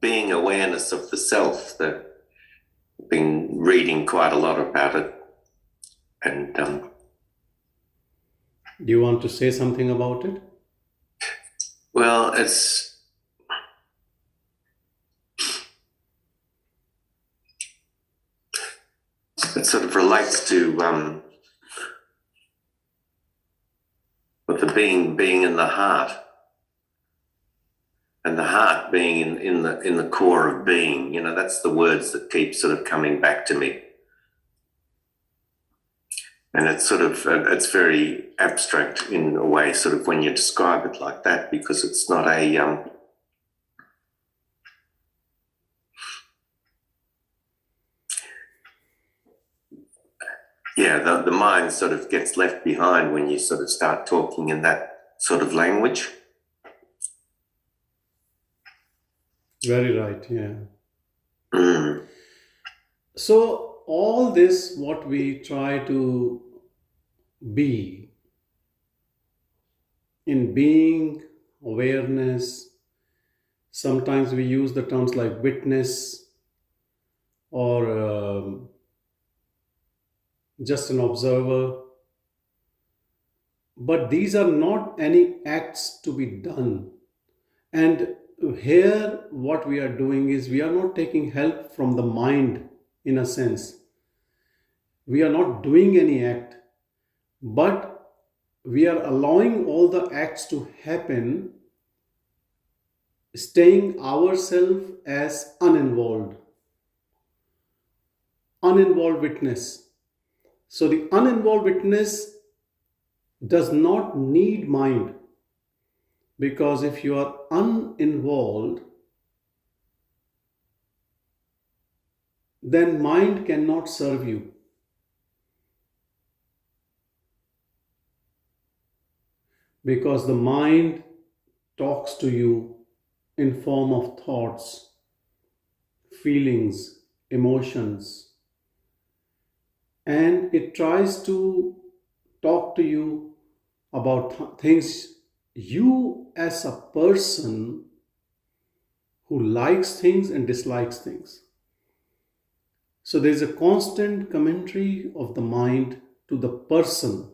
being awareness of the self. That I've been reading quite a lot about it, and Do you want to say something about it? well, it sort of relates to with the being in the heart, and the heart being in the core of being. That's the words that keep sort of coming back to me. And it's sort of, it's very abstract in a way, sort of when you describe it like that, because it's not a, the mind sort of gets left behind when you sort of start talking in that sort of language. Very right, yeah. Mm. So all this, what we try to be, in being, awareness, sometimes we use the terms like witness or just an observer. But these are not any acts to be done. And here, what we are doing is we are not taking help from the mind in a sense. We are not doing any act, but we are allowing all the acts to happen, staying ourselves as uninvolved witness. So the uninvolved witness does not need mind, because if you are uninvolved, then mind cannot serve you. Because the mind talks to you in form of thoughts, feelings, emotions, and it tries to talk to you about things. You as a person who likes things and dislikes things. So there is a constant commentary of the mind to the person,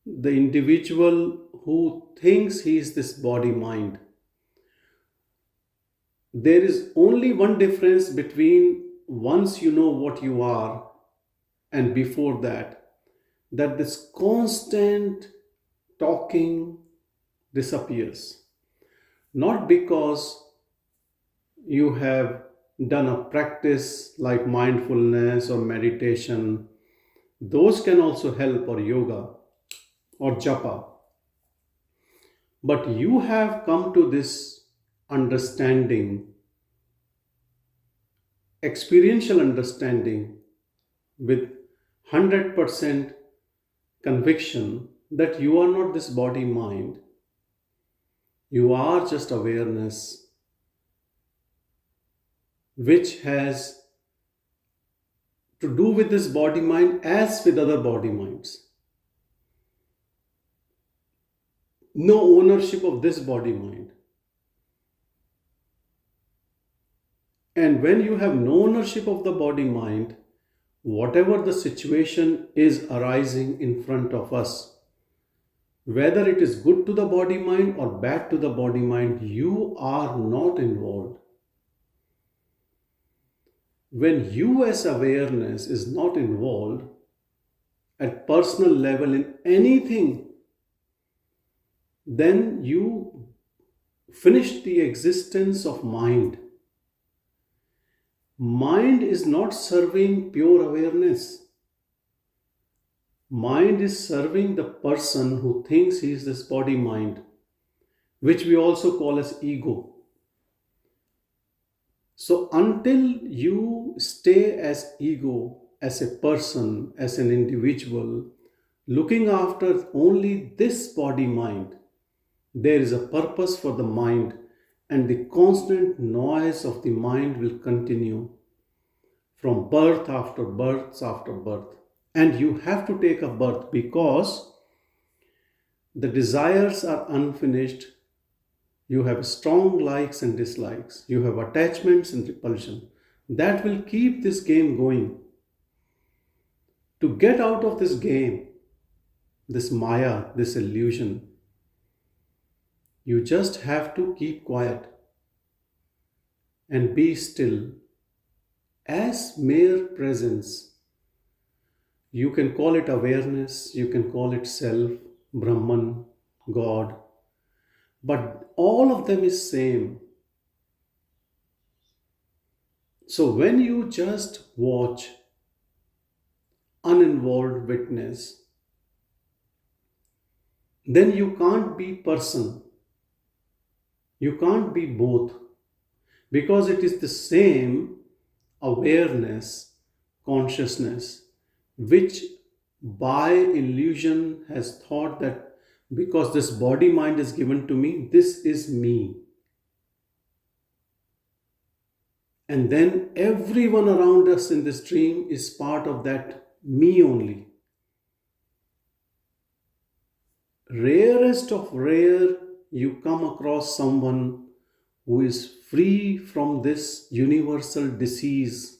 the individual who thinks he is this body mind. There is only one difference between once you know what you are and before that this constant talking disappears. Not because you have done a practice like mindfulness or meditation, those can also help, or yoga or japa, but you have come to this understanding, experiential understanding, with 100% conviction that you are not this body mind. You are just awareness, which has to do with this body mind as with other body minds. No ownership of this body mind. And when you have no ownership of the body mind, whatever the situation is arising in front of us, whether it is good to the body mind or bad to the body mind, you are not involved. When you as awareness is not involved at personal level in anything, then you finish the existence of mind. Mind is not serving pure awareness. Mind is serving the person who thinks he is this body mind, which we also call as ego. So until you stay as ego, as a person, as an individual, looking after only this body mind, there is a purpose for the mind, and the constant noise of the mind will continue from birth after birth after birth. And you have to take a birth because the desires are unfinished, You have strong likes and dislikes. You have attachments and repulsion. That will keep this game going. To get out of this game, this Maya, this illusion, you just have to keep quiet and be still as mere presence. You can call it awareness, you can call it self, Brahman, God, but all of them is same. So when you just watch, uninvolved witness, then you can't be person. You can't be both, because it is the same awareness, consciousness, which by illusion has thought that because this body mind is given to me, this is me. And then everyone around us in this dream is part of that me only. Rarest of rare, you come across someone who is free from this universal disease.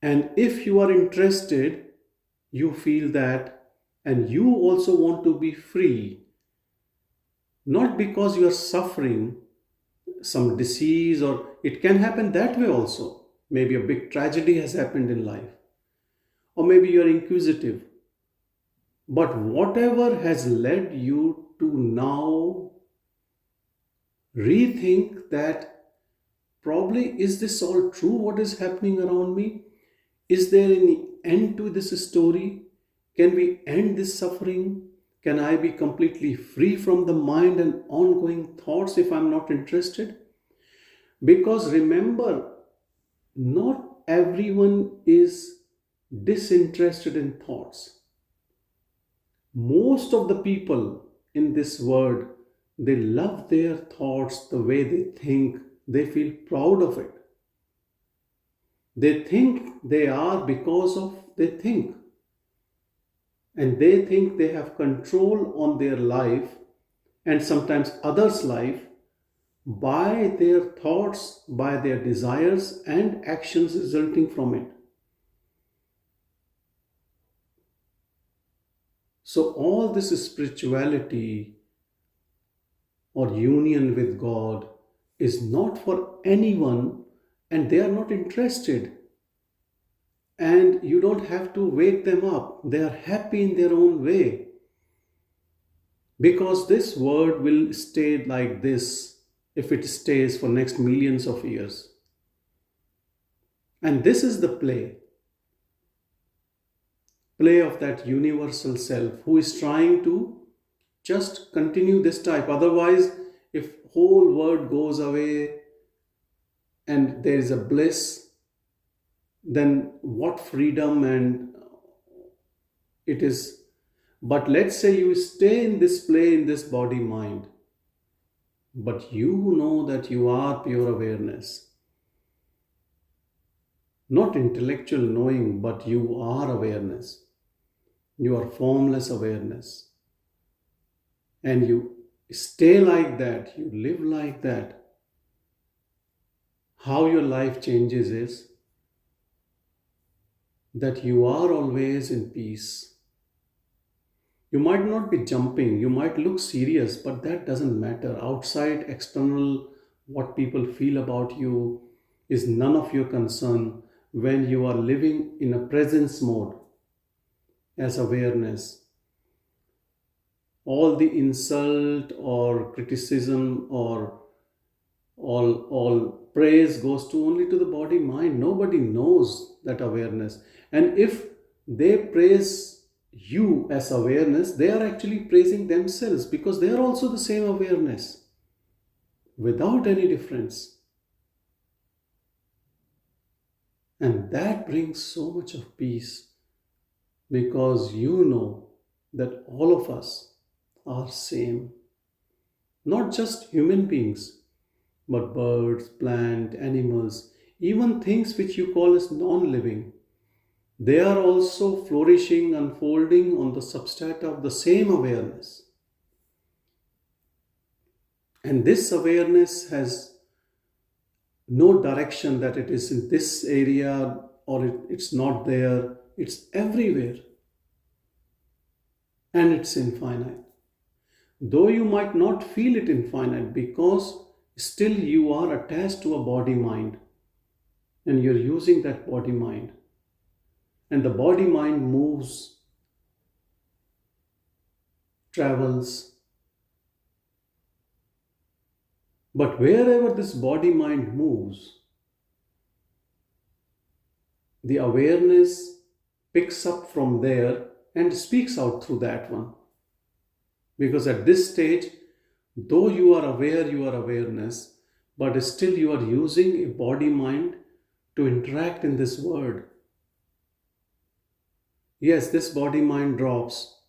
And if you are interested, you feel that, and you also want to be free, not because you are suffering some disease, or it can happen that way also. Maybe a big tragedy has happened in life, or maybe you are inquisitive. But whatever has led you to now rethink that probably, is this all true, what is happening around me? Is there any end to this story? Can we end this suffering? Can I be completely free from the mind and ongoing thoughts if I'm not interested? Because remember, not everyone is disinterested in thoughts. Most of the people in this world, they love their thoughts, the way they think, they feel proud of it. They think they are because of they think. And they think they have control on their life and sometimes others' life by their thoughts, by their desires and actions resulting from it. So all this spirituality or union with God is not for anyone, and they are not interested. And you don't have to wake them up. They are happy in their own way. Because this world will stay like this if it stays for next millions of years. And this is the play of that universal self who is trying to just continue this type. Otherwise, if whole world goes away and there is a bliss, then what freedom and it is. But let's say you stay in this play, in this body mind, but you know that you are pure awareness. Not intellectual knowing, but you are awareness. You are formless awareness. And you stay like that, you live like that. How your life changes is that you are always in peace. You might not be jumping, you might look serious, but that doesn't matter. Outside, external, what people feel about you is none of your concern when you are living in a presence mode as awareness. All the insult or criticism or all praise goes to only to the body mind. Nobody knows that awareness. And if they praise you as awareness, they are actually praising themselves, because they are also the same awareness without any difference. And that brings so much of peace, because you know that all of us are same. Not just human beings, but birds, plants, animals, even things which you call as non-living. They are also flourishing, unfolding on the substrata of the same awareness. And this awareness has no direction that it is in this area or it's not there. It's everywhere and it's infinite. Though you might not feel it infinite because still you are attached to a body mind and you're using that body mind. And the body mind moves, travels. But wherever this body mind moves, the awareness picks up from there and speaks out through that one. Because at this stage, though you are aware, you are awareness, but still you are using a body mind to interact in this world. Yes, this body mind drops,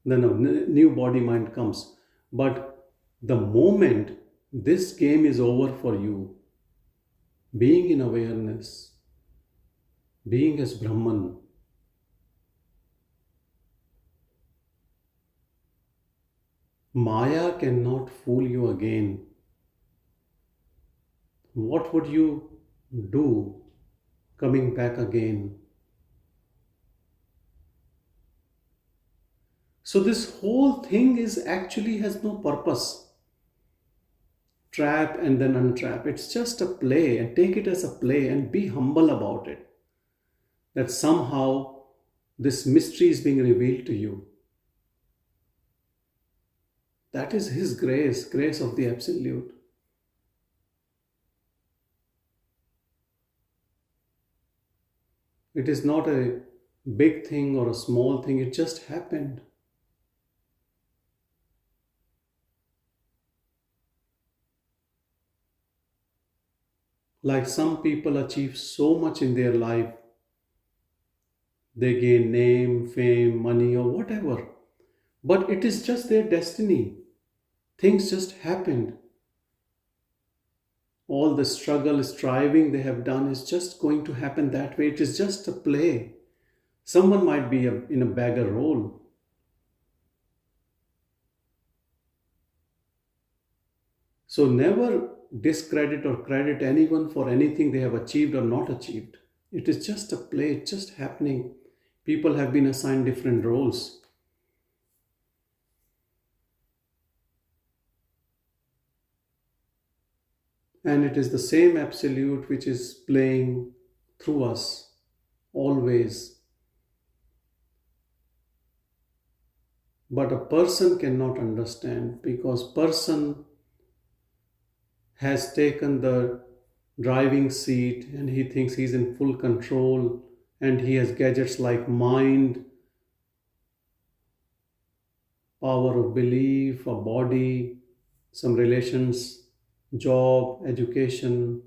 then a new body mind comes. But the moment this game is over for you, being in awareness, being as Brahman, Maya cannot fool you again. What would you do coming back again? So this whole thing is actually has no purpose. Trap and then untrap. It's just a play, and take it as a play and be humble about it. That somehow this mystery is being revealed to you. That is His grace, grace of the Absolute. It is not a big thing or a small thing, it just happened. Like some people achieve so much in their life, they gain name, fame, money, or whatever, but it is just their destiny. Things just happened. All the struggle, striving they have done is just going to happen that way. It is just a play. Someone might be in a beggar role. So never discredit or credit anyone for anything they have achieved or not achieved. It is just a play, it's just happening. People have been assigned different roles. And it is the same Absolute which is playing through us always. But a person cannot understand because person has taken the driving seat and he thinks he's in full control and he has gadgets like mind, power of belief, a body, some relations, job, education.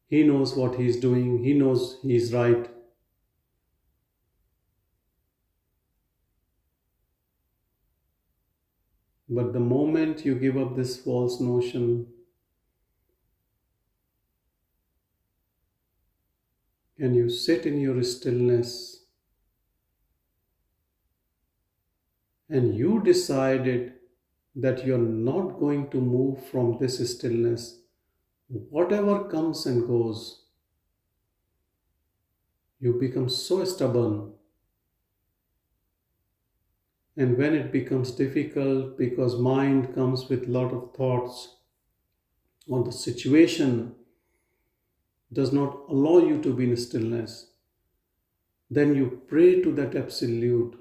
He knows what he's doing, he knows he's right. But the moment you give up this false notion and you sit in your stillness and you decided that you're not going to move from this stillness, whatever comes and goes, you become so stubborn. And when it becomes difficult because mind comes with a lot of thoughts or the situation does not allow you to be in stillness, then you pray to that Absolute.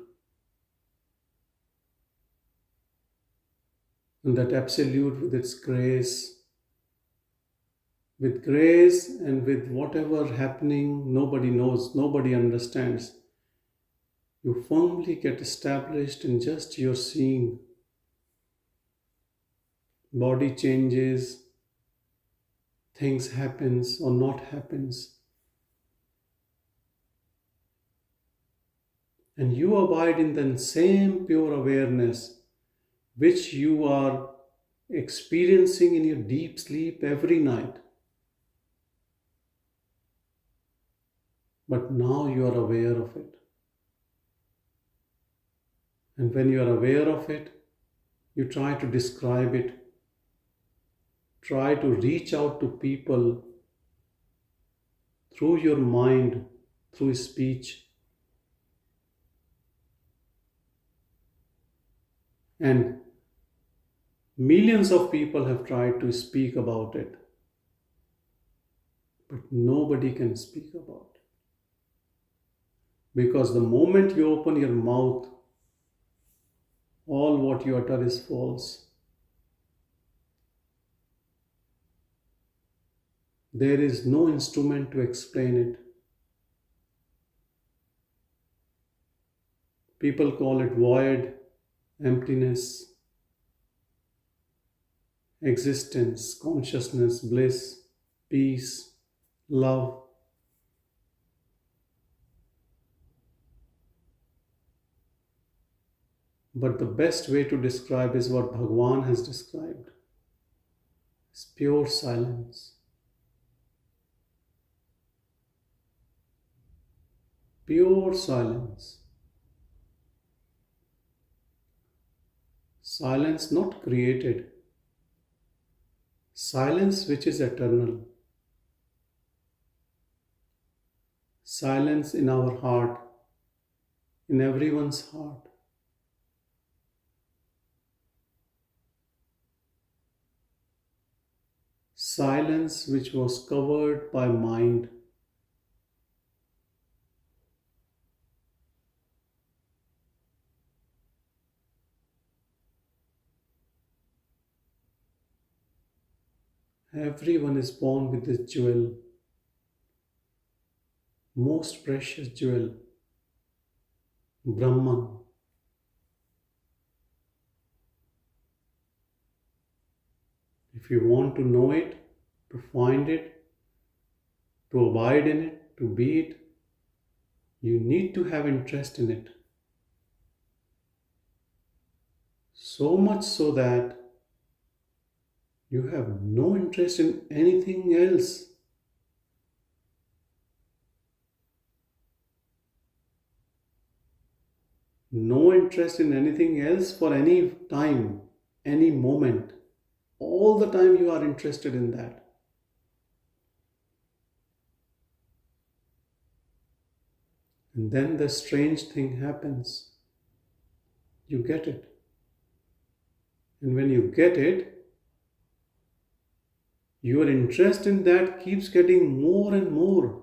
And that Absolute with its grace, and with whatever happening, nobody knows, nobody understands. You firmly get established in just your seeing. Body changes, things happens or not happens. And you abide in the same pure awareness which you are experiencing in your deep sleep every night. But now you are aware of it. And when you are aware of it, You try to describe it, try to reach out to people through your mind, through speech. And millions of people have tried to speak about it, but nobody can speak about it. Because the moment you open your mouth, all what you utter is false. There is no instrument to explain it. People call it void, emptiness, existence, consciousness, bliss, peace, love. But the best way to describe is what Bhagavan has described. It's pure silence. Pure silence. Silence not created. Silence which is eternal. Silence in our heart, in everyone's heart. Silence which was covered by mind. Everyone is born with this jewel, most precious jewel, Brahman. If you want to know it, to find it, to abide in it, to be it, you need to have interest in it. So much so that you have no interest in anything else. No interest in anything else for any time, any moment. All the time you are interested in that. And then the strange thing happens. You get it. And when you get it, your interest in that keeps getting more and more.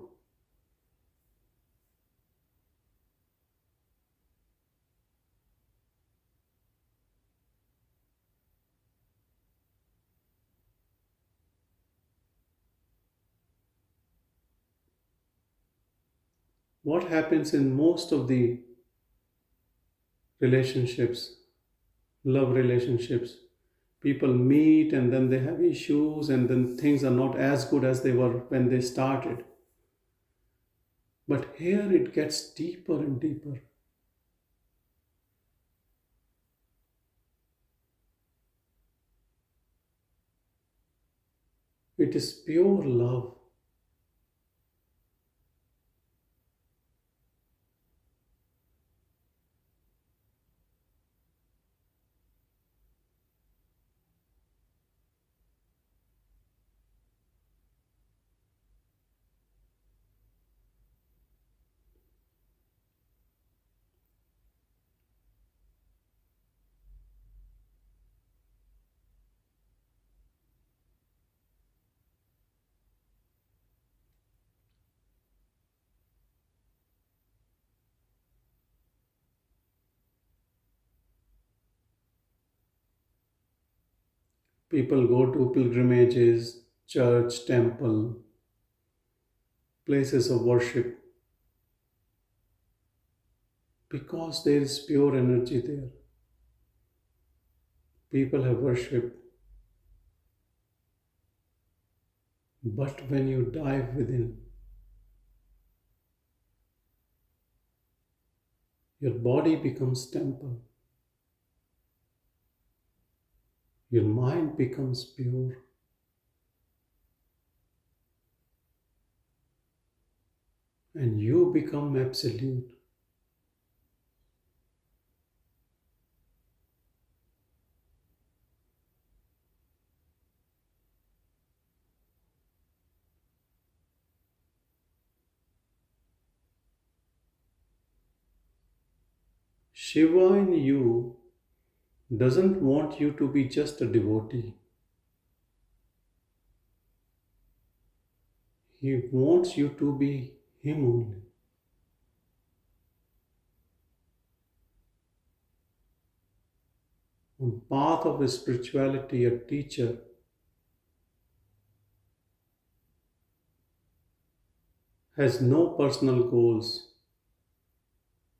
What happens in most of the relationships, love relationships? People meet and then they have issues and then things are not as good as they were when they started. But here it gets deeper and deeper. It is pure love. People go to pilgrimages, church, temple, places of worship, because there is pure energy there. People have worshipped. But when you dive within, your body becomes temple. Your mind becomes pure. And you become absolute. Shiva in you doesn't want you to be just a devotee. He wants you to be Him only. On path of spirituality, a teacher has no personal goals.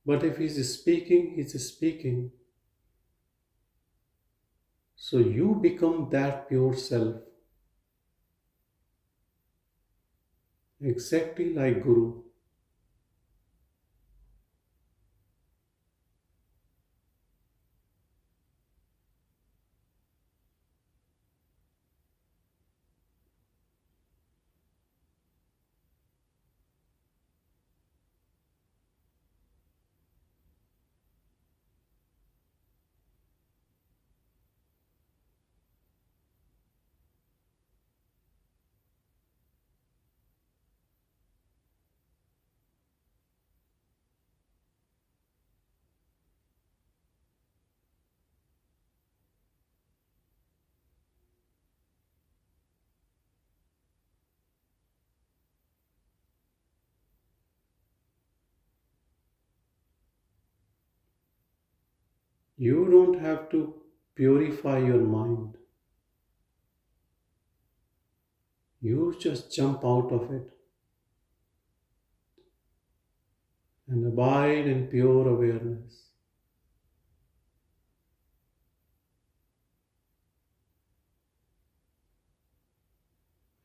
But if he's speaking, he's speaking. So you become that pure self, exactly like Guru. You don't have to purify your mind. You just jump out of it and abide in pure awareness.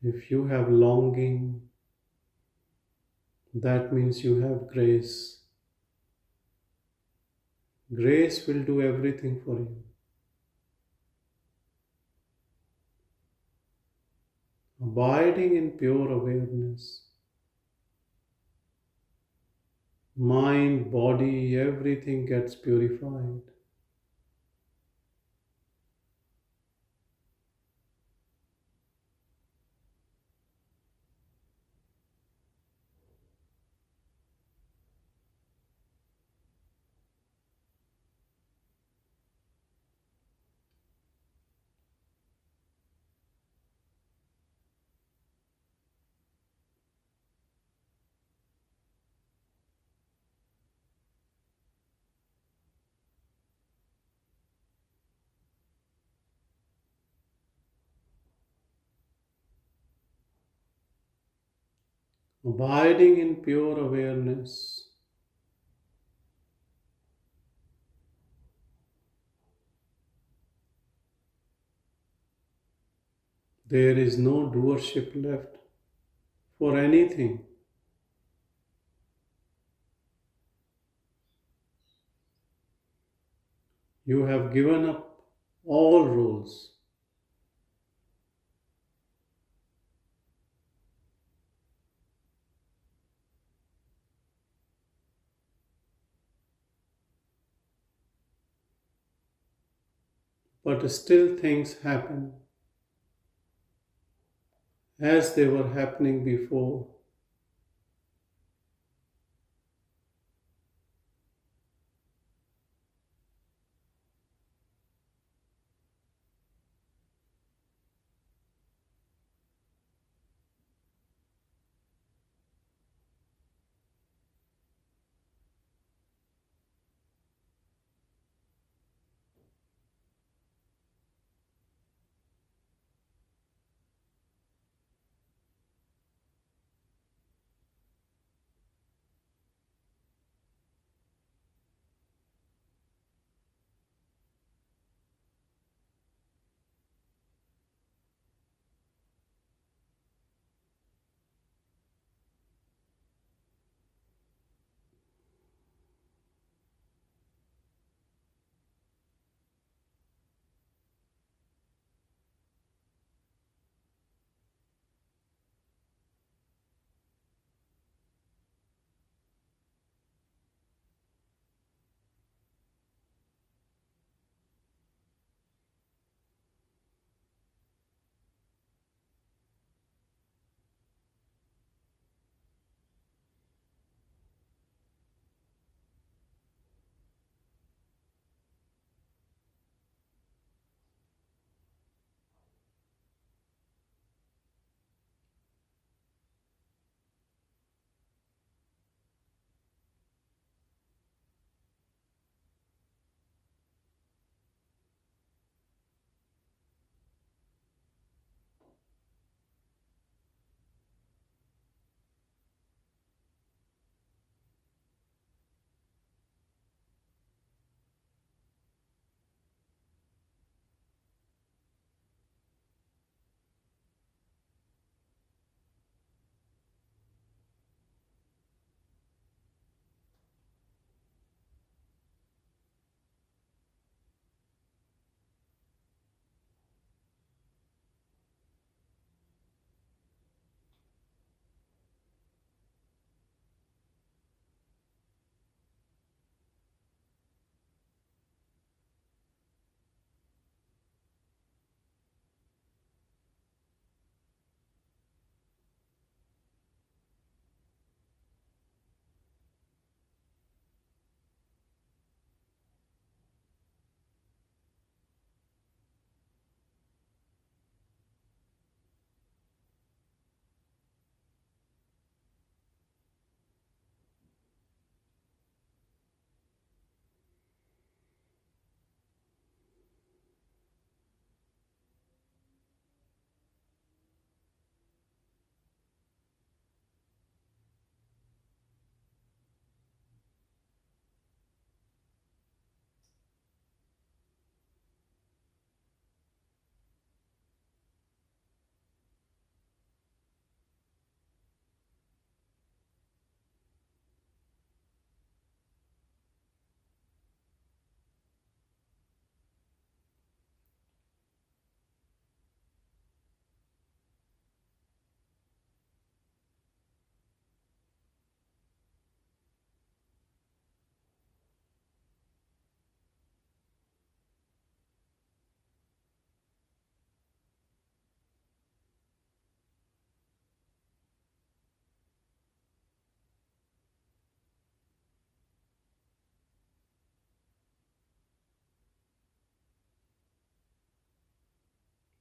If you have longing, that means you have grace. Grace will do everything for you. Abiding in pure awareness. Mind, body, everything gets purified. Abiding in pure awareness. There is no doership left for anything. You have given up all roles. But still things happen as they were happening before.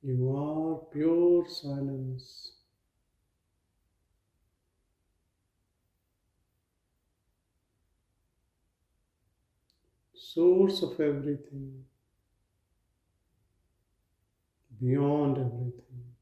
You are pure silence, source of everything, beyond everything.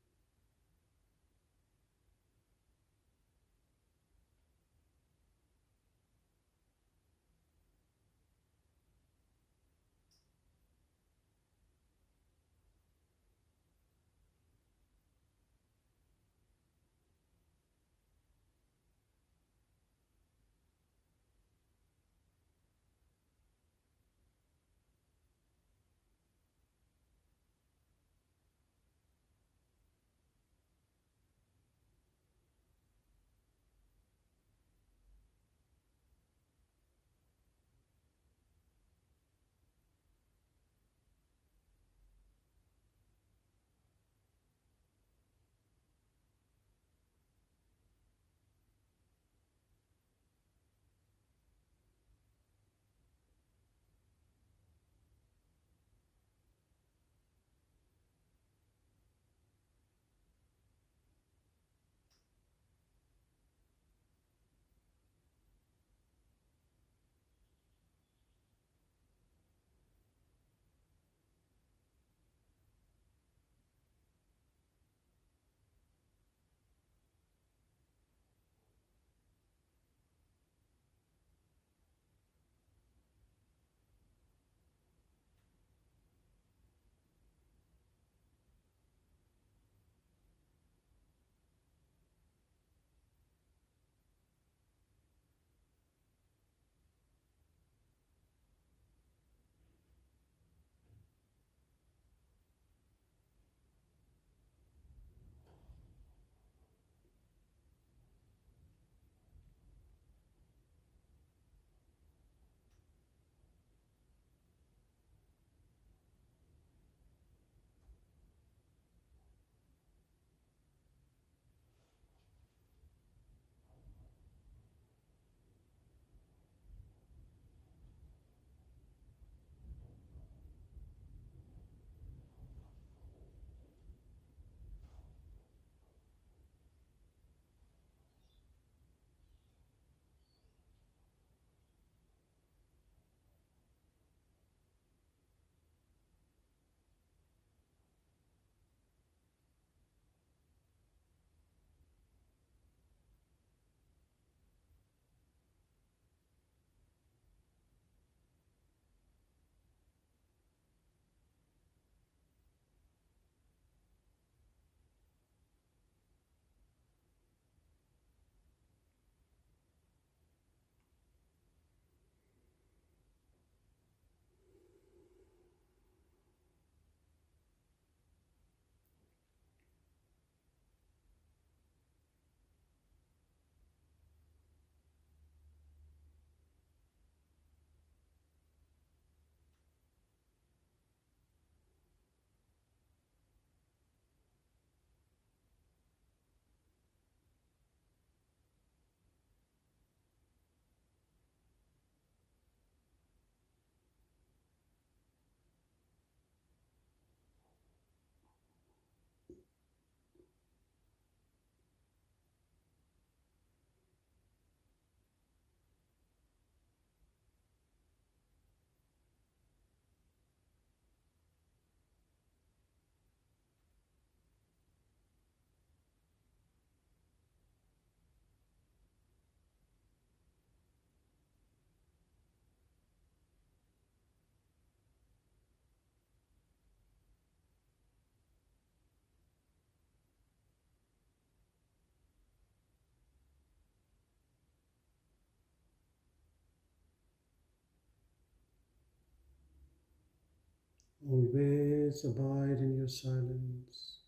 Always abide in your silence.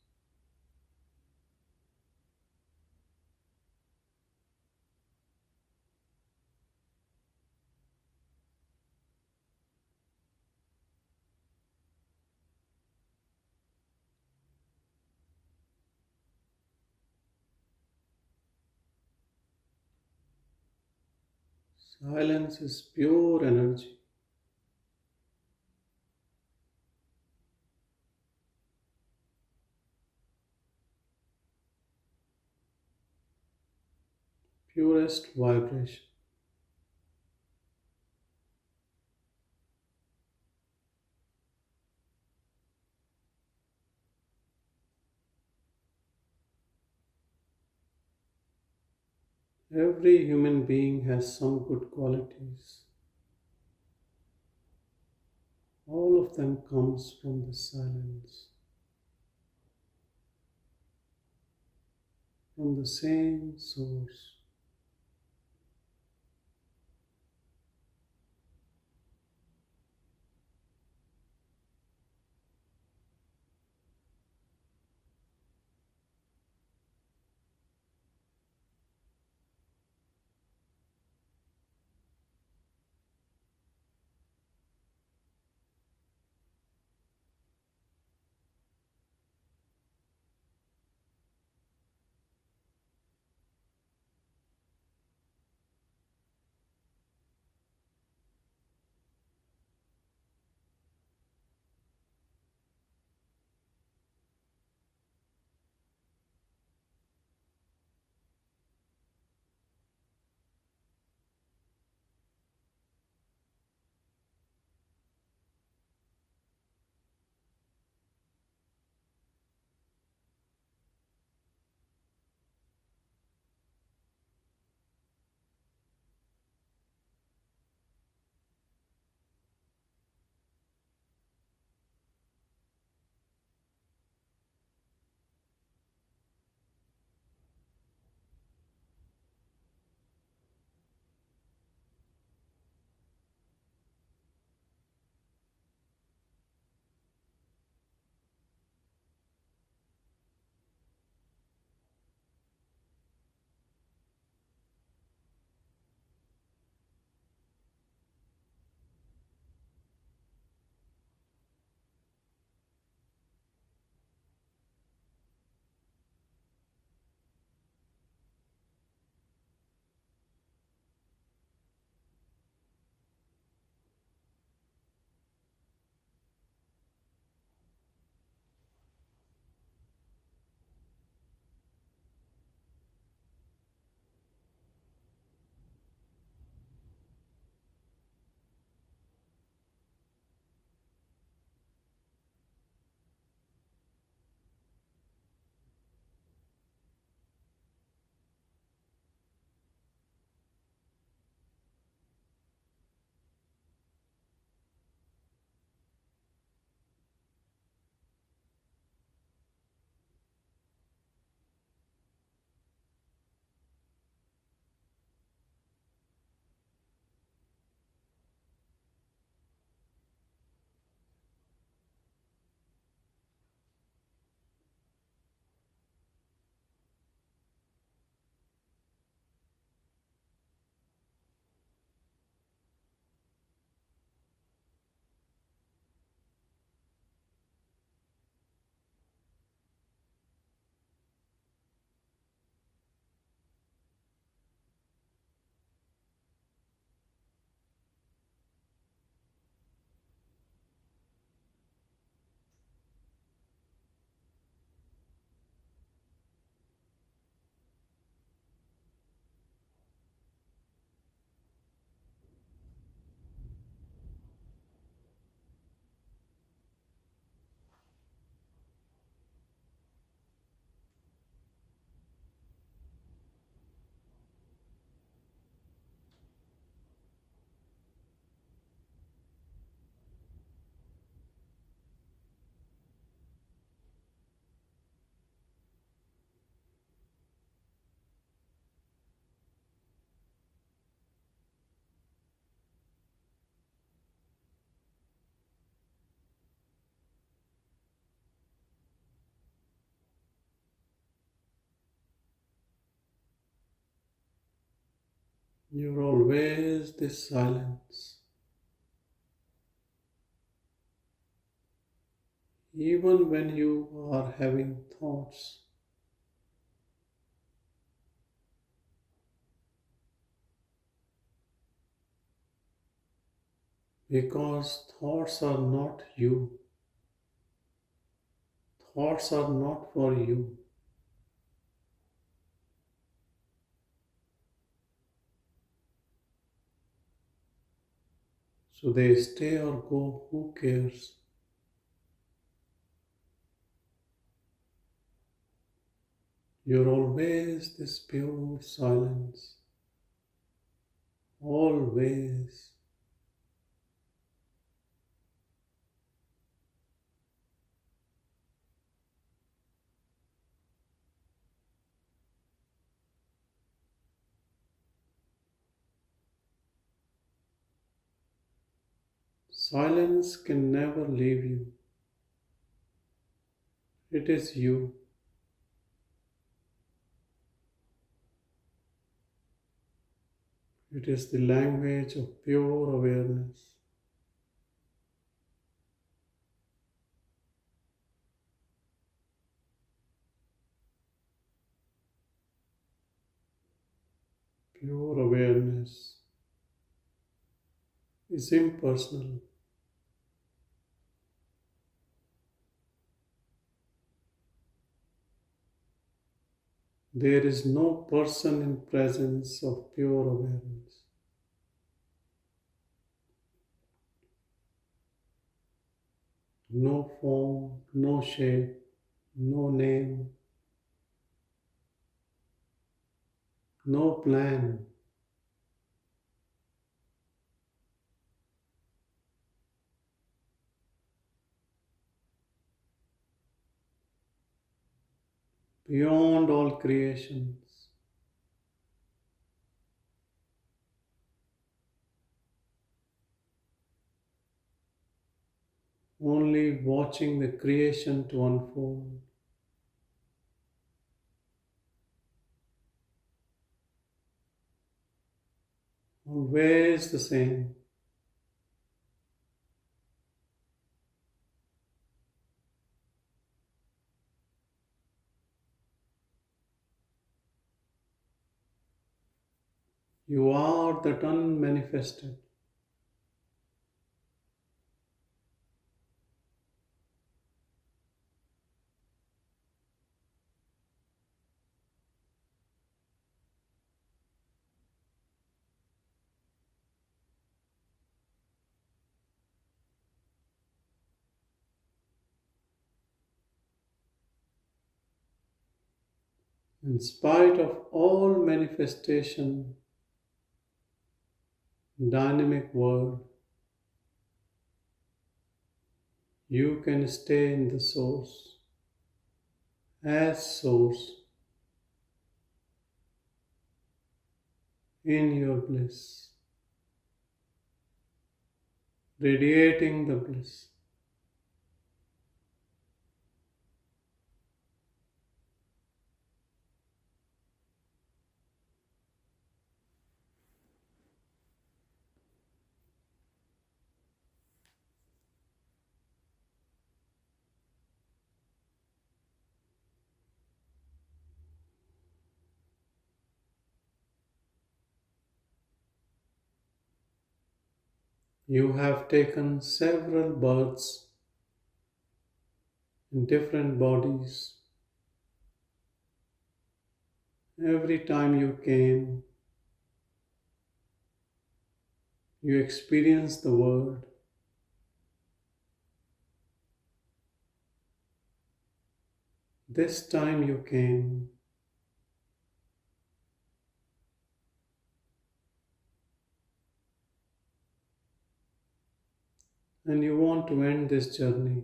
Silence is pure energy. purest vibration. Every human being has some good qualities. All of them comes from the silence, from the same source. You're always this silence. Even when you are having thoughts, because thoughts are not you, thoughts are not for you. So they stay or go, who cares? You're always this pure silence. Always. Silence can never leave you. It is you. It is the language of pure awareness. Pure awareness is impersonal. There is no person in presence of pure awareness. No form, no shape, no name, no plan. Beyond all creations. Only watching the creation to unfold. Always the same. You are that unmanifested. In spite of all manifestation, dynamic world, you can stay in the source, as source, in your bliss, radiating the bliss. You have taken several births in different bodies. Every time you came, you experienced the world. This time you came, and you want to end this journey.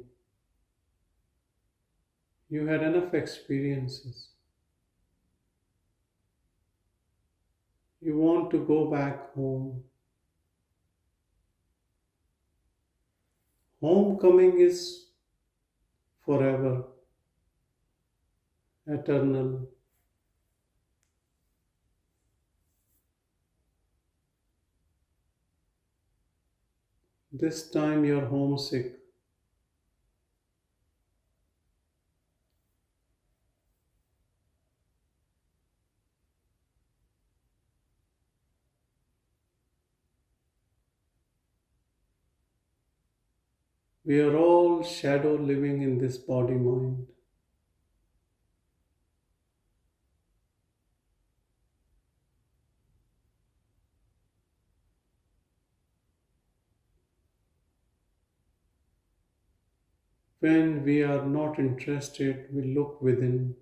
You had enough experiences. You want to go back home. Homecoming is forever, eternal. This time you're homesick. We are all shadow living in this body mind. When we are not interested, we look within.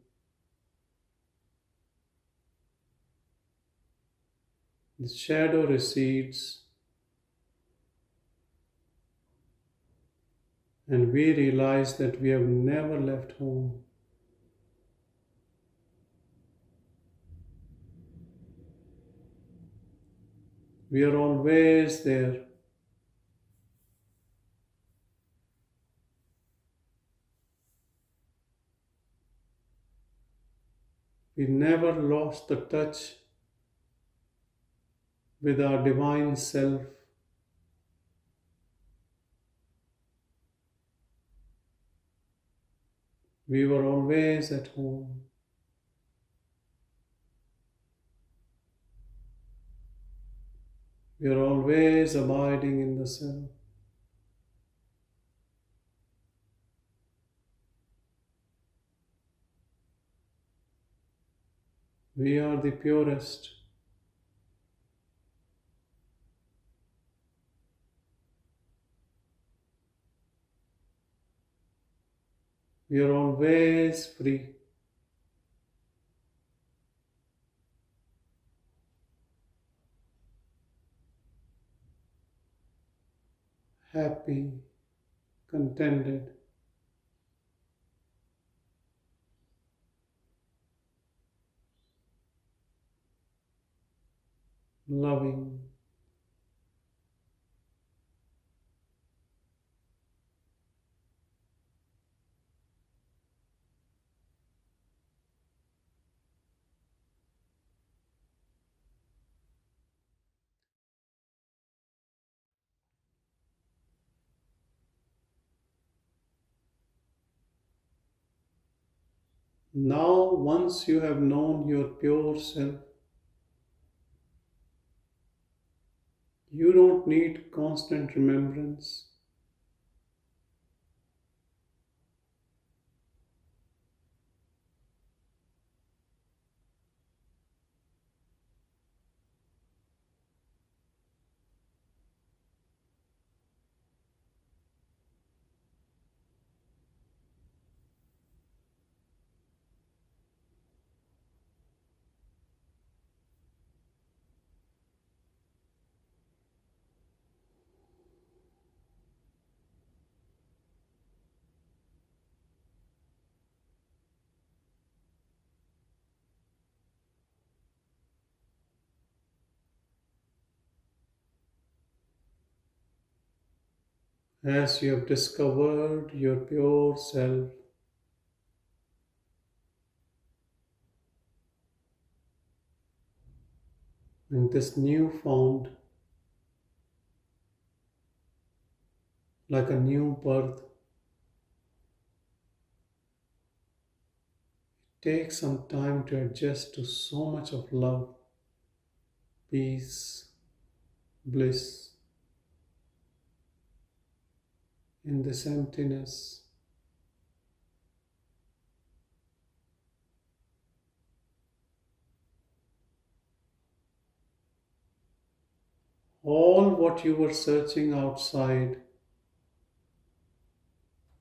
The shadow recedes, and we realize that we have never left home. We are always there. We never lost the touch with our divine self. We were always at home. We are always abiding in the self. We are the purest. We are always free. Happy, contented, loving. Now, once you have known your pure self, you don't need constant remembrance. As you have discovered your pure self, and this newfound, like a new birth, take some time to adjust to so much of love, peace, bliss in this emptiness. All what you were searching outside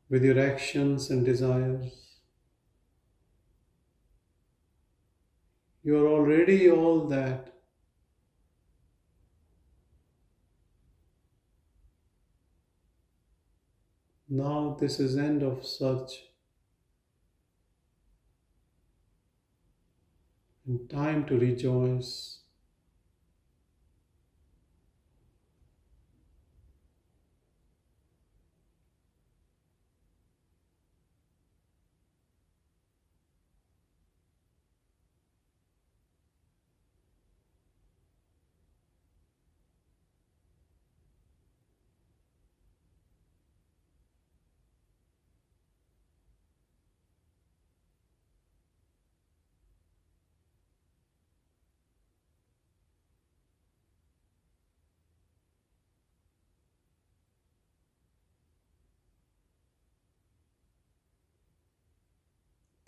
with your actions and desires, you are already all that. Now this is end of search and time to rejoice.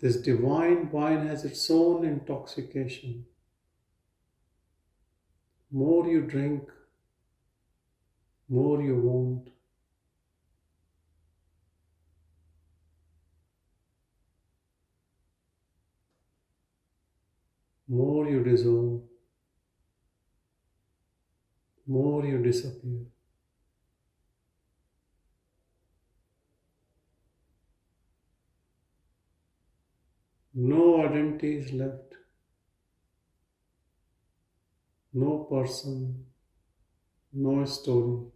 This divine wine has its own intoxication. More you drink, more you want. more you dissolve, more you disappear. No identity is left, no person, no story.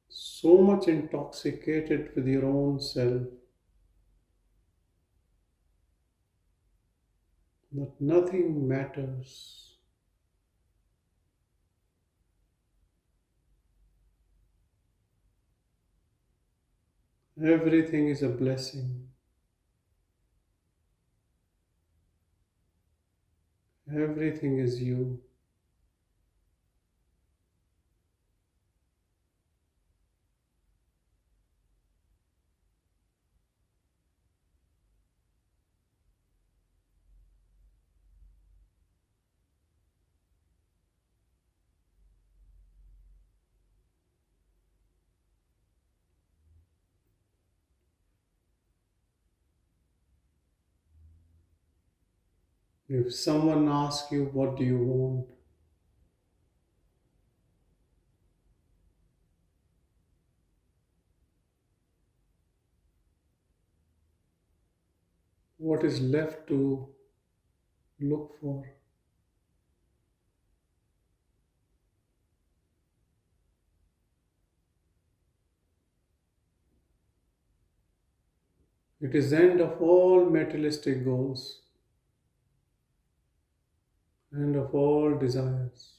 So much intoxicated with your own self that nothing matters. Everything is a blessing. Everything is you. If someone asks you, what do you want? What is left to look for? It is the end of all materialistic goals and of all desires.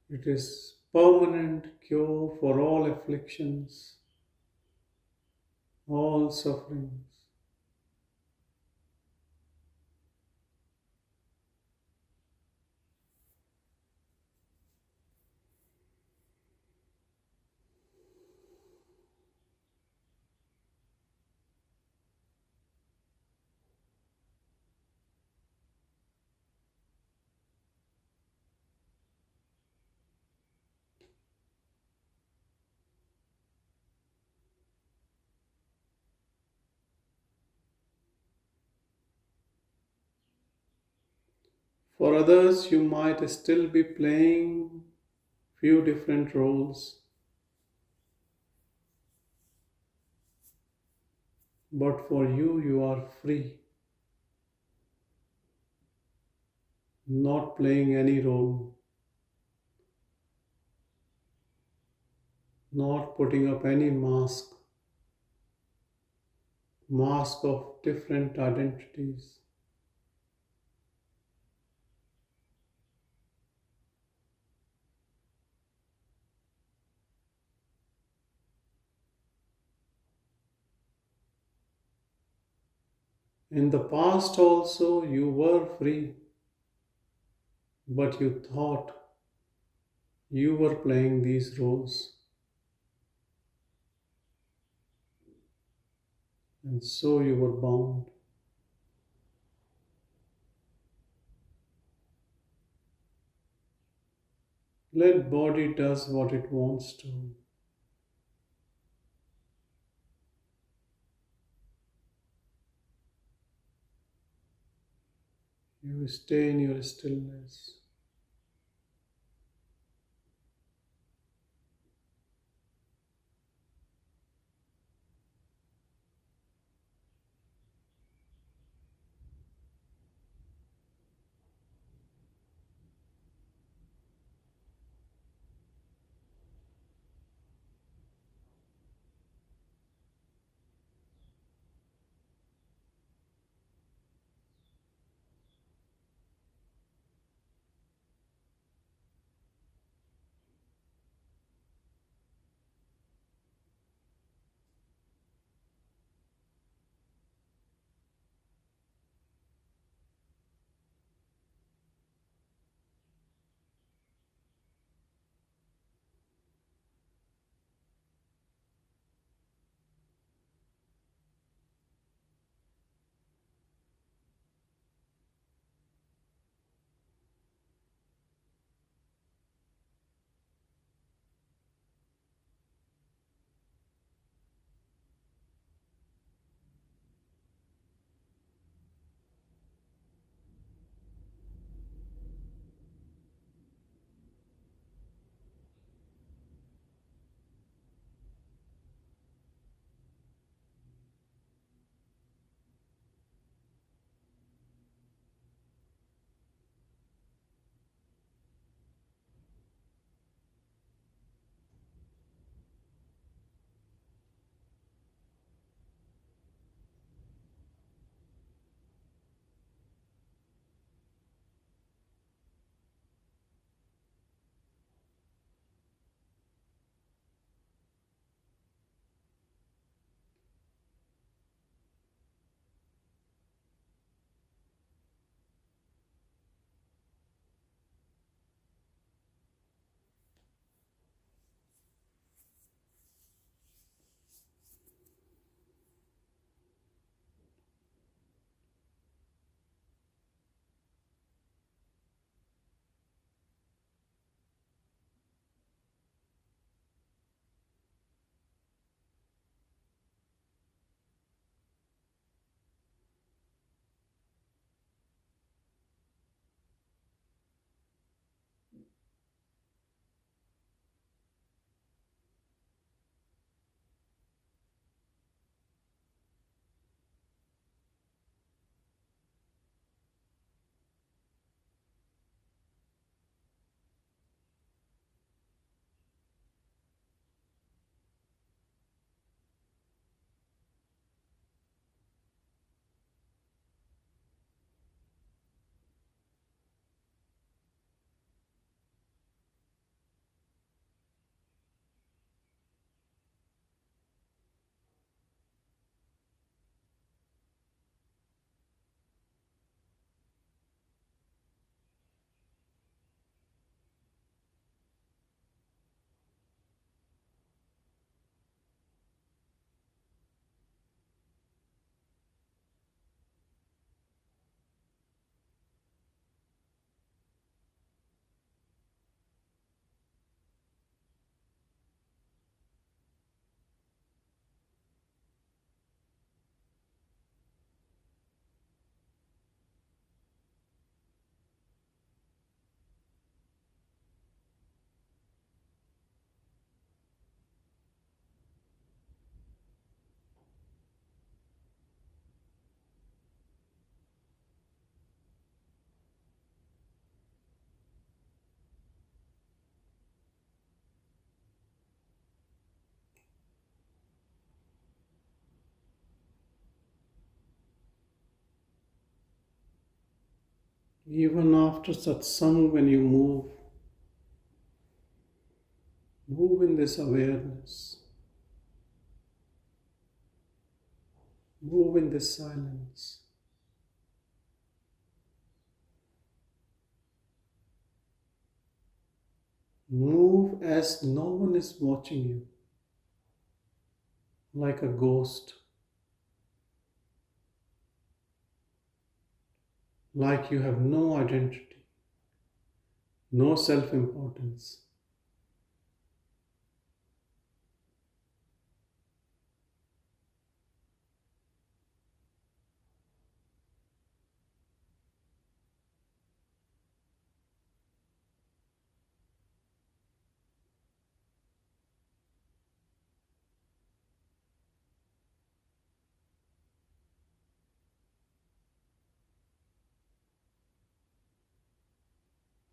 It is permanent cure for all afflictions, all sufferings. For others, you might still be playing few different roles, but for you, you are free, not playing any role, not putting up any mask of different identities. In the past also, you were free, but you thought you were playing these roles, and so you were bound. Let body does what it wants to. You stay in your stillness. Even after satsang, when you move in this awareness, move in this silence. Move as no one is watching you, like a ghost, like you have no identity, no self-importance.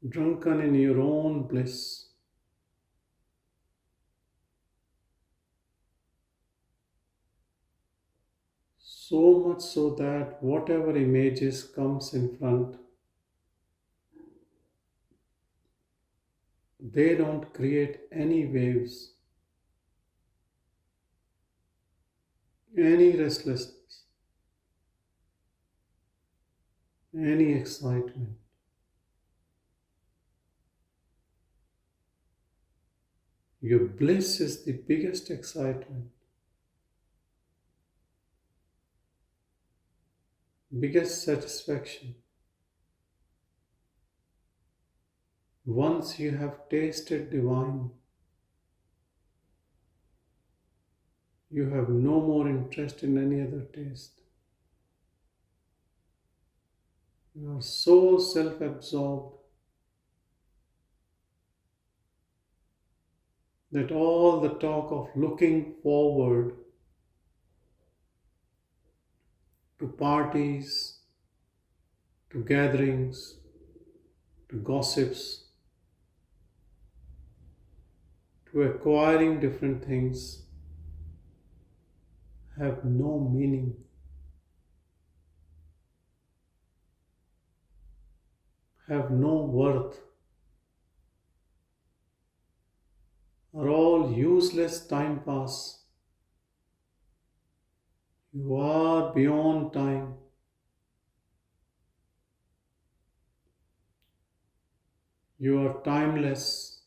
Drunken in your own bliss. So much so that whatever images comes in front, they don't create any waves, any restlessness, any excitement. Your bliss is the biggest excitement, biggest satisfaction. Once you have tasted divine, you have no more interest in any other taste. You are so self-absorbed that all the talk of looking forward to parties, to gatherings, to gossips, to acquiring different things have no meaning, have no worth, are all useless time pass. You are beyond time. You are timeless.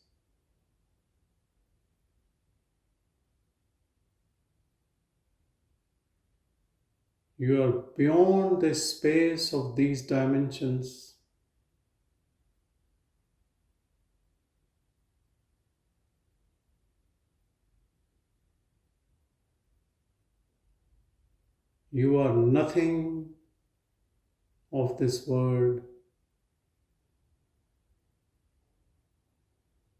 You are beyond the space of these dimensions. You are nothing of this world.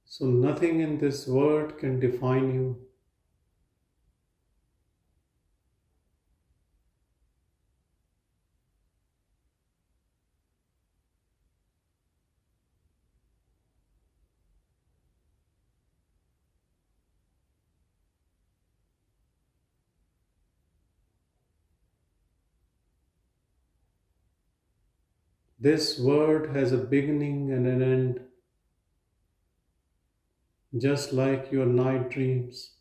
So nothing in this world can define you. This world has a beginning and an end, just like your night dreams.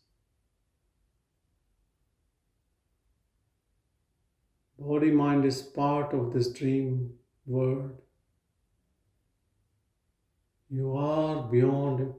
Body mind is part of this dream world. You are beyond it.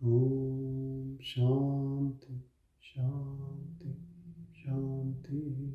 Om Shanti, Shanti, Shanti.